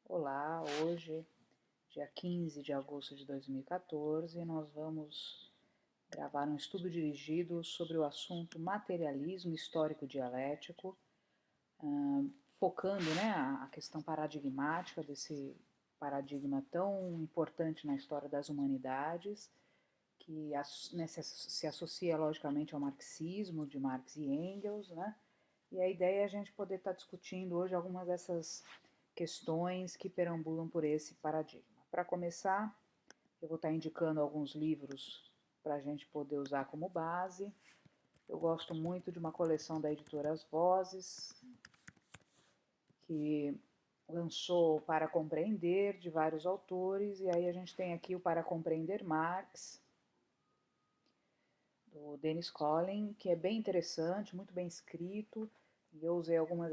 Olá, hoje, dia 15 de agosto de 2014, nós vamos gravar um estudo dirigido sobre o assunto materialismo histórico dialético, focando, a questão paradigmática desse paradigma tão importante na história das humanidades, que se associa logicamente ao marxismo, de Marx e Engels, né? E a ideia é a gente poder estar discutindo hoje algumas dessas questões que perambulam por esse paradigma. Para começar, eu vou estar indicando alguns livros para a gente poder usar como base. Eu gosto muito de uma coleção da editora As Vozes, que lançou Para Compreender, de vários autores, e aí a gente tem aqui o Para Compreender Marx, do Dennis Collin, que é bem interessante, muito bem escrito, e eu usei algumas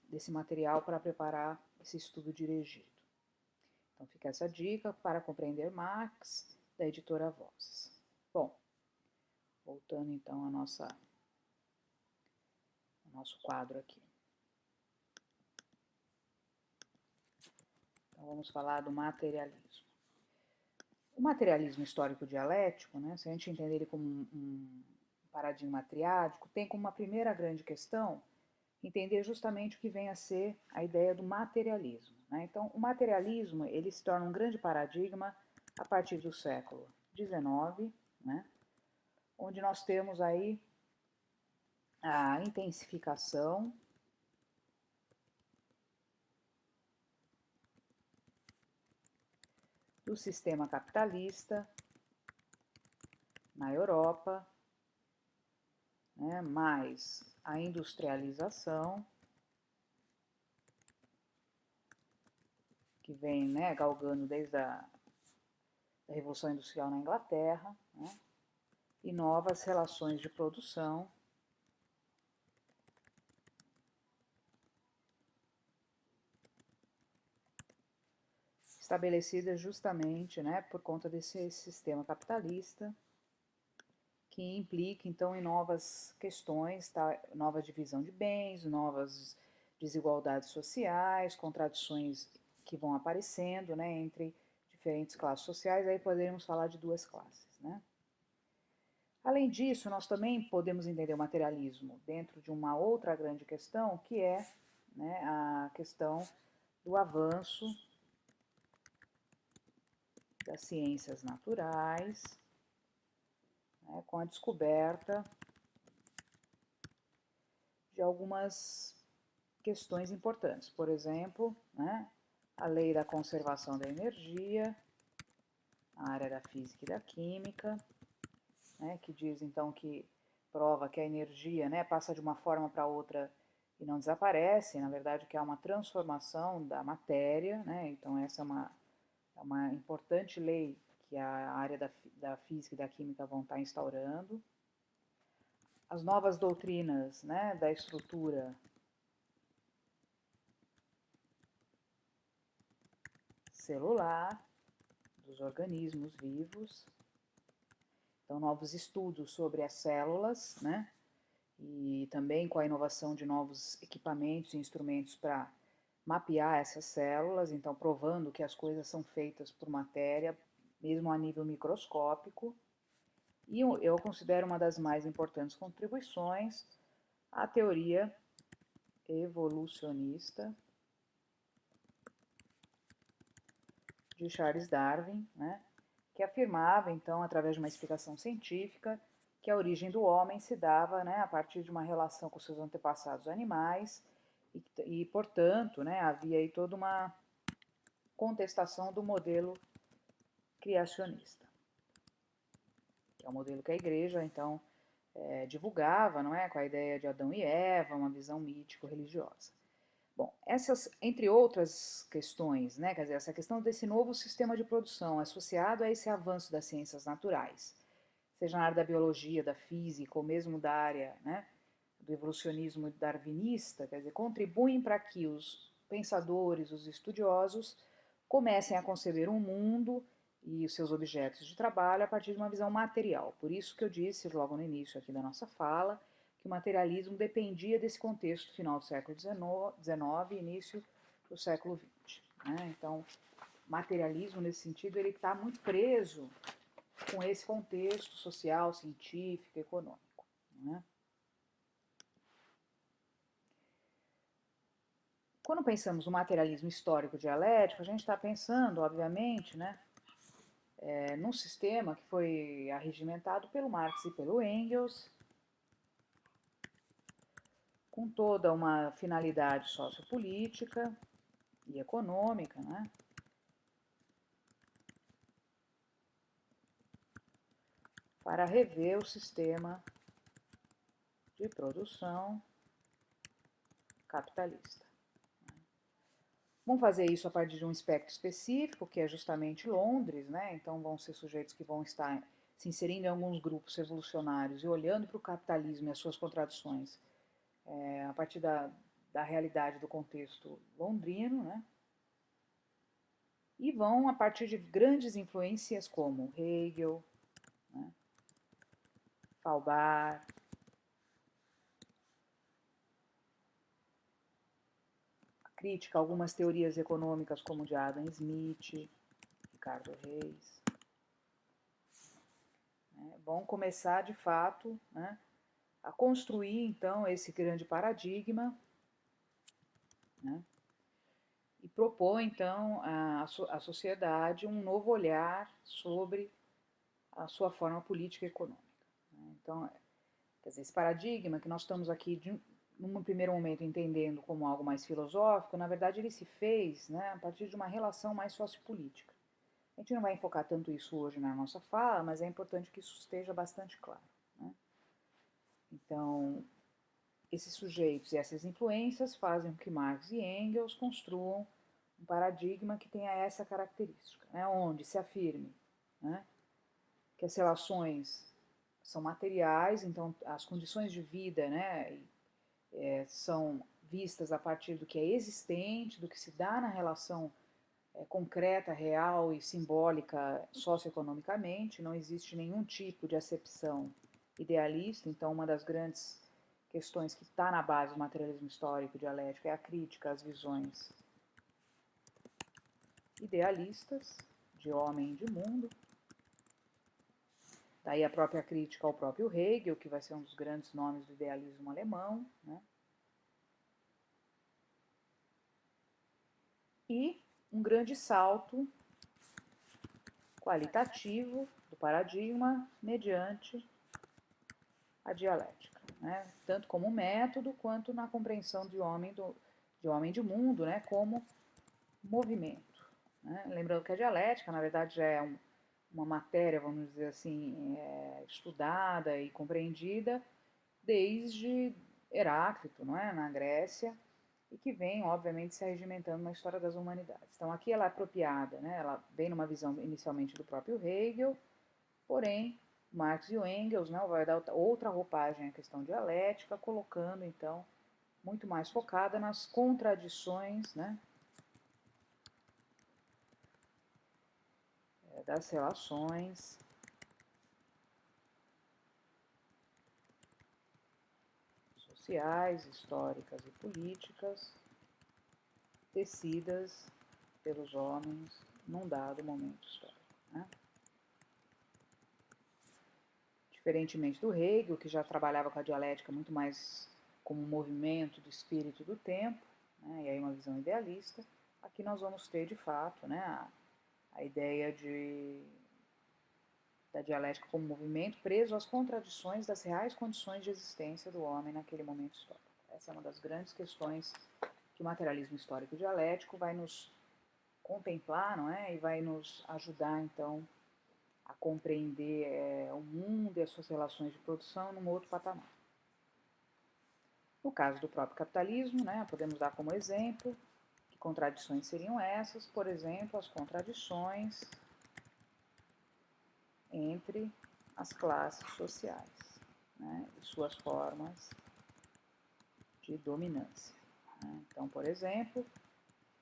desse material para preparar esse estudo dirigido. Então fica essa dica para compreender Marx, da editora Vozes. Bom, voltando então ao nosso quadro aqui. Então vamos falar do materialismo. O materialismo histórico dialético, né, se a gente entender ele como um paradigma triádico, tem como uma primeira grande questão entender justamente o que vem a ser a ideia do materialismo, né? Então, o materialismo ele se torna um grande paradigma a partir do século XIX, né? Onde nós temos aí a intensificação do sistema capitalista na Europa, né? Mais a industrialização, que vem, né, galgando desde a Revolução Industrial na Inglaterra, né? E novas relações de produção estabelecidas justamente, né, por conta desse sistema capitalista, que implica então em novas questões, tá? Nova divisão de bens, novas desigualdades sociais, contradições que vão aparecendo, né, entre diferentes classes sociais. Aí poderíamos falar de duas classes, né? Além disso, nós também podemos entender o materialismo dentro de uma outra grande questão, que é, né, a questão do avanço das ciências naturais, né, com a descoberta de algumas questões importantes. Por exemplo, né, a lei da conservação da energia, na área da física e da química, né, que diz então que prova que a energia, né, passa de uma forma para outra e não desaparece, na verdade que há uma transformação da matéria, né, então essa é uma importante lei que a área da física e da química vão estar instaurando. As novas doutrinas, né, da estrutura celular dos organismos vivos. Então, novos estudos sobre as células, né, e também com a inovação de novos equipamentos e instrumentos para mapear essas células, então provando que as coisas são feitas por matéria, mesmo a nível microscópico. E eu considero uma das mais importantes contribuições a teoria evolucionista de Charles Darwin, né, que afirmava, então, através de uma explicação científica, que a origem do homem se dava, né, a partir de uma relação com seus antepassados animais e portanto, né, havia aí toda uma contestação do modelo criacionista, que é o modelo que a igreja, então, divulgava, não é, com a ideia de Adão e Eva, uma visão mítico-religiosa. Bom, essas, entre outras questões, né, quer dizer, essa questão desse novo sistema de produção associado a esse avanço das ciências naturais, seja na área da biologia, da física, ou mesmo da área, né, do evolucionismo darwinista, quer dizer, contribuem para que os pensadores, os estudiosos, comecem a conceber um mundo e os seus objetos de trabalho a partir de uma visão material. Por isso que eu disse logo no início aqui da nossa fala, que o materialismo dependia desse contexto final do século XIX e início do século XX. né? Então, materialismo nesse sentido, ele está muito preso com esse contexto social, científico, econômico, né? Quando pensamos no materialismo histórico dialético, a gente está pensando, obviamente, né, num sistema que foi arregimentado pelo Marx e pelo Engels, com toda uma finalidade sociopolítica e econômica, né, para rever o sistema de produção capitalista. Vão fazer isso a partir de um espectro específico, que é justamente Londres, né? Então vão ser sujeitos que vão estar se inserindo em alguns grupos revolucionários e olhando para o capitalismo e as suas contradições a partir da realidade do contexto londrino, né? E vão a partir de grandes influências como Hegel, né? Faubar, crítica a algumas teorias econômicas como de Adam Smith, Ricardo Reis. Né? Vão começar de fato, né, a construir então esse grande paradigma, né, e propor então à sociedade um novo olhar sobre a sua forma política e econômica. Né? Então, quer dizer, esse paradigma que nós estamos aqui num primeiro momento entendendo como algo mais filosófico, na verdade ele se fez, né, a partir de uma relação mais sociopolítica. A gente não vai enfocar tanto isso hoje na nossa fala, mas é importante que isso esteja bastante claro. Né? Então, esses sujeitos e essas influências fazem com que Marx e Engels construam um paradigma que tenha essa característica, né, onde se afirme, né, que as relações são materiais, então as condições de vida, né, são vistas a partir do que é existente, do que se dá na relação concreta, real e simbólica socioeconomicamente, não existe nenhum tipo de acepção idealista, então uma das grandes questões que está na base do materialismo histórico dialético é a crítica às visões idealistas de homem e de mundo. Daí a própria crítica ao próprio Hegel, que vai ser um dos grandes nomes do idealismo alemão, né? E um grande salto qualitativo do paradigma mediante a dialética, né? Tanto como método quanto na compreensão de homem de mundo, né? Como movimento. Né? Lembrando que a dialética, na verdade, já é uma matéria, vamos dizer assim, estudada e compreendida desde Heráclito, não é? Na Grécia, e que vem, obviamente, se arregimentando na história das humanidades. Então, aqui ela é apropriada, né? Ela vem numa visão inicialmente do próprio Hegel, porém, Marx e o Engels, né, vai dar outra roupagem à questão dialética, colocando, então, muito mais focada nas contradições, né, das relações sociais, históricas e políticas tecidas pelos homens num dado momento histórico. Né? Diferentemente do Hegel, que já trabalhava com a dialética muito mais como um movimento do espírito do tempo, né, e aí uma visão idealista, aqui nós vamos ter de fato, né, a ideia da dialética como movimento preso às contradições das reais condições de existência do homem naquele momento histórico. Essa é uma das grandes questões que o materialismo histórico dialético vai nos contemplar, não é? E vai nos ajudar, então, a compreender o mundo e as suas relações de produção num outro patamar. No caso do próprio capitalismo, né, podemos dar como exemplo que contradições seriam essas, por exemplo, as contradições entre as classes sociais, né, e suas formas de dominância. Né? Então, por exemplo,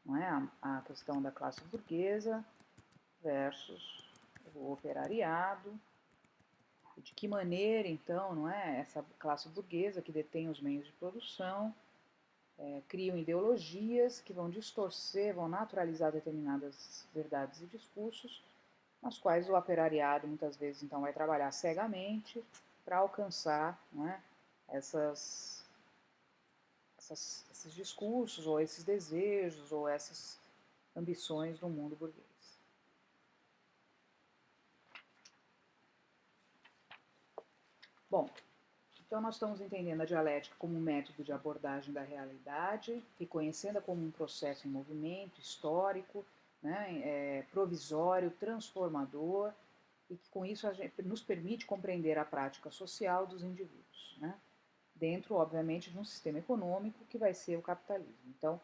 não é, a questão da classe burguesa versus o operariado, e de que maneira, então, não é, essa classe burguesa que detém os meios de produção criam ideologias que vão distorcer, vão naturalizar determinadas verdades e discursos, nas quais o operariado muitas vezes então vai trabalhar cegamente para alcançar, né, esses discursos ou esses desejos ou essas ambições do mundo burguês. Bom, então nós estamos entendendo a dialética como um método de abordagem da realidade, reconhecendo-a como um processo em movimento histórico, né, provisório, transformador, e que com isso nos permite compreender a prática social dos indivíduos, né, dentro, obviamente, de um sistema econômico que vai ser o capitalismo. Então,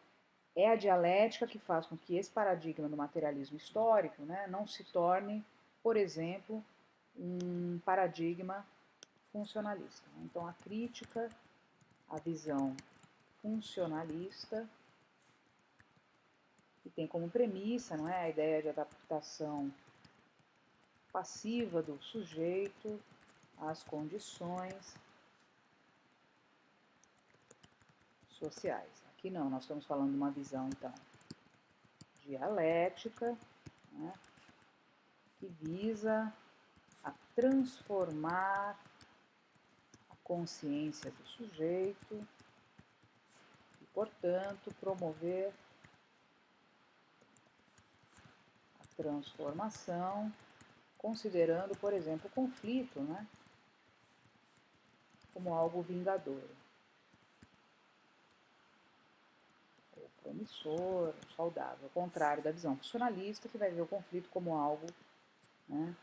é a dialética que faz com que esse paradigma do materialismo histórico, né, não se torne, por exemplo, um paradigma funcionalista. Então, a crítica, a visão funcionalista, que tem como premissa, não é, a ideia de adaptação passiva do sujeito às condições sociais. Aqui não, nós estamos falando de uma visão, então, dialética, né, que visa a transformar a consciência do sujeito e, portanto, promover a transformação, considerando, por exemplo, o conflito, né, como algo vingador, ou promissor, ou saudável, ao contrário da visão funcionalista, que vai ver o conflito como algo, né,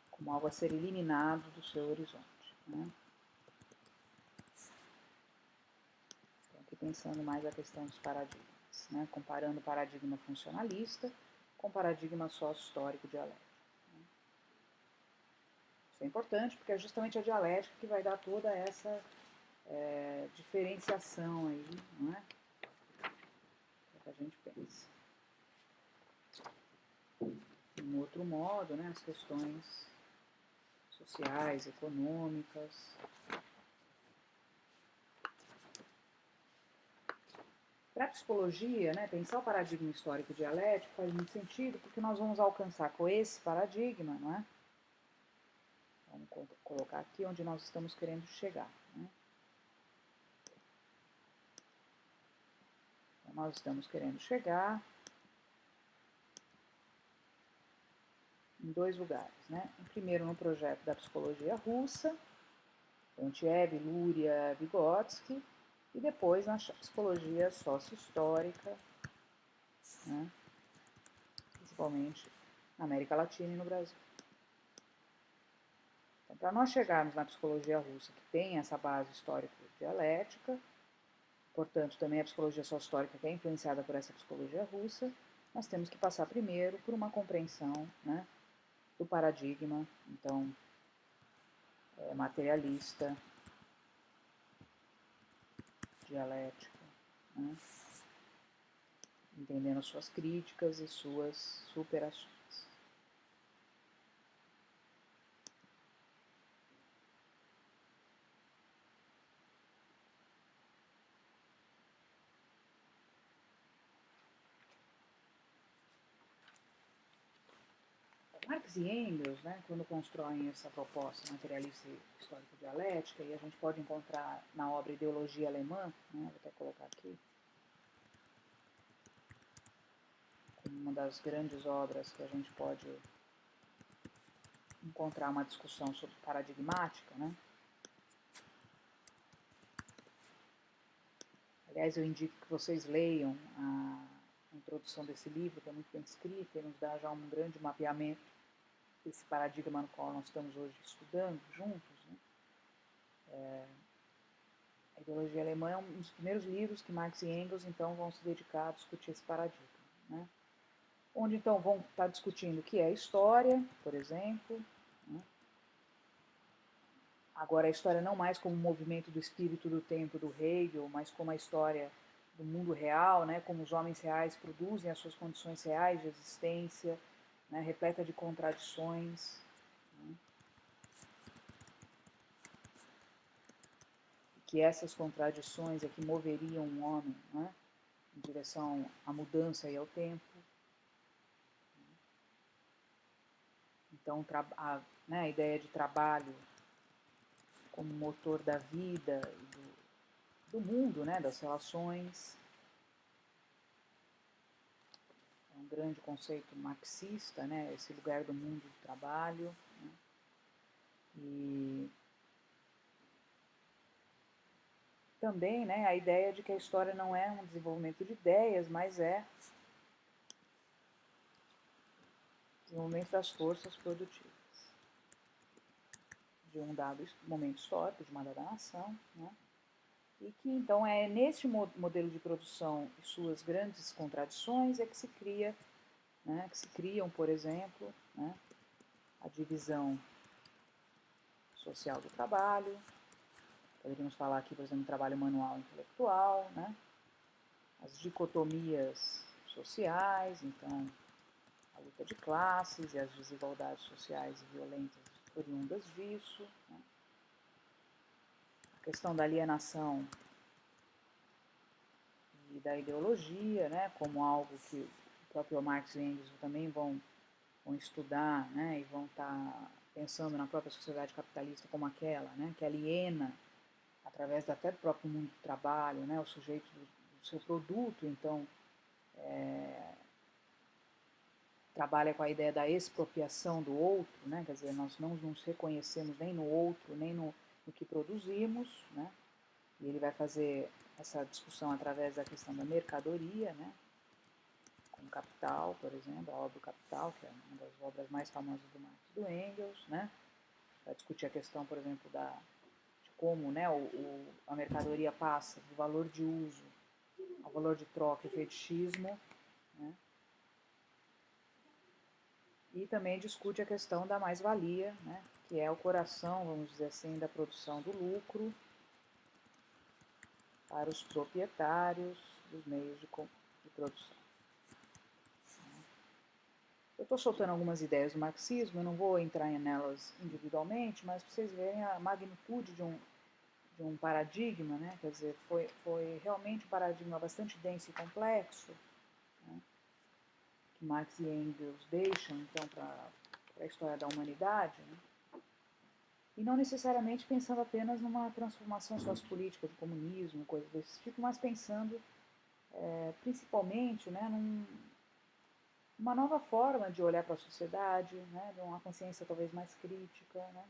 como algo a ser eliminado do seu horizonte, né. Então, aqui pensando mais a questão dos paradigmas, né, comparando o paradigma funcionalista com o paradigma sócio-histórico dialético. Isso é importante porque é justamente a dialética que vai dar toda essa diferenciação aí, não é? Que a gente pensa. Um outro modo, né, as questões sociais, econômicas. Para a psicologia, né, pensar o paradigma histórico dialético faz muito sentido, porque nós vamos alcançar com esse paradigma, não é? Vamos colocar aqui onde nós estamos querendo chegar, né? Então, nós estamos querendo chegar em dois lugares, né? Primeiro no projeto da psicologia russa, Kontiev, Luria, Vygotsky, e depois na psicologia sócio-histórica, né? Principalmente na América Latina e no Brasil. Então, para nós chegarmos na psicologia russa, que tem essa base histórico-dialética, portanto, também a psicologia sócio-histórica que é influenciada por essa psicologia russa, nós temos que passar primeiro por uma compreensão, né, do paradigma, então, materialista, dialético, né, entendendo suas críticas e suas superações. Marx e Engels, né, quando constroem essa proposta materialista e histórico-dialética, e a gente pode encontrar na obra Ideologia Alemã, né, vou até colocar aqui, como uma das grandes obras que a gente pode encontrar uma discussão sobre paradigmática, né? Aliás, eu indico que vocês leiam a introdução desse livro, que é muito bem escrita e nos dá já um grande mapeamento desse paradigma no qual nós estamos hoje estudando juntos, né? A Ideologia Alemã é um dos primeiros livros que Marx e Engels então vão se dedicar a discutir esse paradigma, né? Onde então vão estar discutindo o que é história, por exemplo, né? Agora a história não mais como um movimento do espírito do tempo do Hegel, mas como a história do mundo real, né? Como os homens reais produzem as suas condições reais de existência, né? Repleta de contradições, que essas contradições é que moveriam um homem, né, em direção à mudança e ao tempo. Então, a ideia de trabalho como motor da vida e do mundo, né, das relações, é um grande conceito marxista, né, esse lugar do mundo do trabalho, né, e também, né, a ideia de que a história não é um desenvolvimento de ideias, mas é desenvolvimento das forças produtivas de um dado momento histórico, de uma dada nação, né, e que então é neste modelo de produção e suas grandes contradições é que se cria, né, que se criam, por exemplo, né, a divisão social do trabalho, poderíamos falar aqui, por exemplo, trabalho manual e intelectual, né, as dicotomias sociais, então a luta de classes e as desigualdades sociais e violentas oriundas disso, né, a questão da alienação e da ideologia, né, como algo que o próprio Marx e Engels também vão estudar, né, e vão estar pensando na própria sociedade capitalista como aquela, né, que aliena através até do próprio mundo do trabalho, né, o sujeito do seu produto, então trabalha com a ideia da expropriação do outro, né, quer dizer, nós não nos reconhecemos nem no outro, nem no que produzimos, né, e ele vai fazer essa discussão através da questão da mercadoria, né, com Capital, por exemplo, a obra do Capital, que é uma das obras mais famosas do Marx e do Engels, né, vai discutir a questão, por exemplo, de como, né, a mercadoria passa do valor de uso ao valor de troca e fetichismo, né, e também discute a questão da mais-valia, né, que é o coração, vamos dizer assim, da produção do lucro para os proprietários dos meios de produção. Eu estou soltando algumas ideias do marxismo, eu não vou entrar nelas individualmente, mas para vocês verem a magnitude de um paradigma, né? Quer dizer, foi realmente um paradigma bastante denso e complexo, né? Que Marx e Engels deixam, então, para a história da humanidade, né? E não necessariamente pensando apenas numa transformação sociopolítica de comunismo, coisas desse tipo, mas pensando principalmente, né, uma nova forma de olhar para a sociedade, né, de uma consciência talvez mais crítica, né,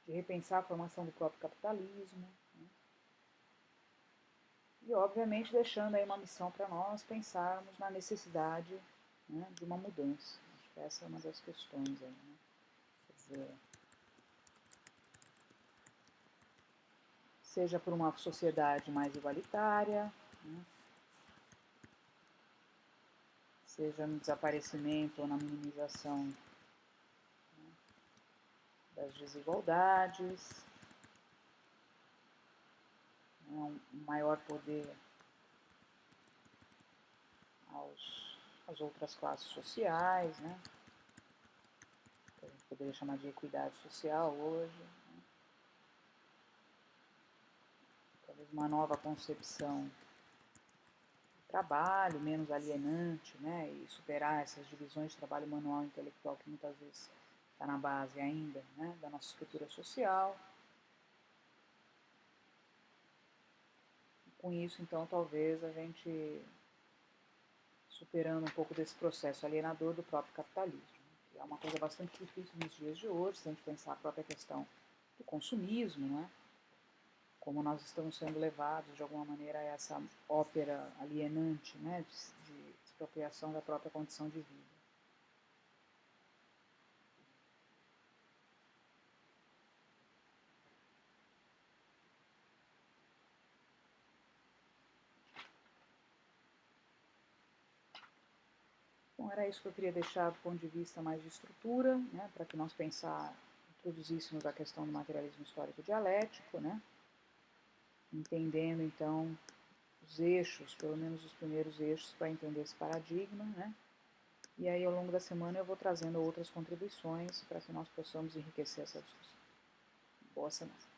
de repensar a formação do próprio capitalismo, né, e obviamente deixando aí uma missão para nós pensarmos na necessidade, né, de uma mudança. Acho que essa é uma das questões aí, né? Quer dizer, seja por uma sociedade mais igualitária, né, seja no desaparecimento ou na minimização das desigualdades, né, um maior poder às outras classes sociais, né, que a gente poderia chamar de equidade social hoje, né, talvez uma nova concepção do trabalho, menos alienante, né, e superar essas divisões de trabalho manual e intelectual que muitas vezes está na base ainda, né, da nossa estrutura social. E com isso, então, talvez a gente superando um pouco desse processo alienador do próprio capitalismo, que é uma coisa bastante difícil nos dias de hoje, se a gente pensar a própria questão do consumismo, né? Como nós estamos sendo levados, de alguma maneira, a essa ópera alienante, né? de expropriação da própria condição de vida. Bom, era isso que eu queria deixar do ponto de vista mais de estrutura, né? Para que nós introduzíssemos a questão do materialismo histórico dialético, né? Entendendo, então, os eixos, pelo menos os primeiros eixos, para entender esse paradigma, né? E aí, ao longo da semana, eu vou trazendo outras contribuições para que nós possamos enriquecer essa discussão. Boa semana.